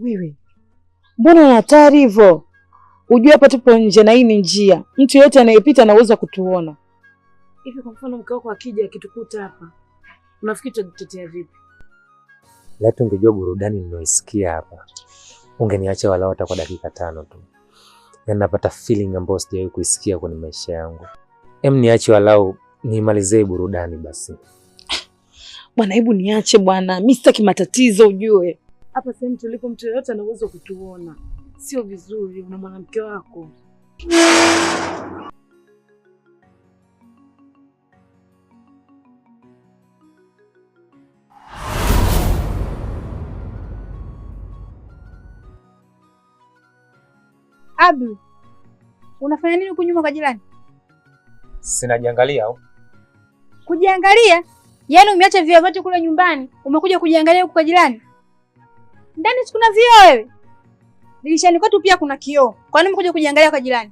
Wewe mbona una hatari hivyo? Ujue hapa tupo nje na hii ni njia. Mtu yeyote anayepita anaweza kutuona. Hivi kwa mfano mke wako akija akitukuta hapa, unafikiri tutajitetea vipi? Laiti ungejua burudani ninayoisikia hapa, ungeniacha walau hata kwa dakika 5 tu. Yaani napata feeling ambayo sijawahi kuisikia kwenye maisha yangu. Niache walau nimalizie burudani basi. Bwana, hebu niache bwana. Mimi sitaki matatizo ujue. Hapa sehemu tulipo mtu yeyote anaweza kutuona. Sio vizuri, una mwanamke wako. Abdu, unafanya nini huko nyuma kwa jirani? Sinajiangalia au? Kujiangalia? Yaani umeacha vioo vyote kule nyumbani, umekuja kujiangalia huko kwa jirani? Ndani sikuna vioo wewe? Dirishani kwetu pia kuna kioo. Kwa nini umekuja kujiangalia kwa jirani?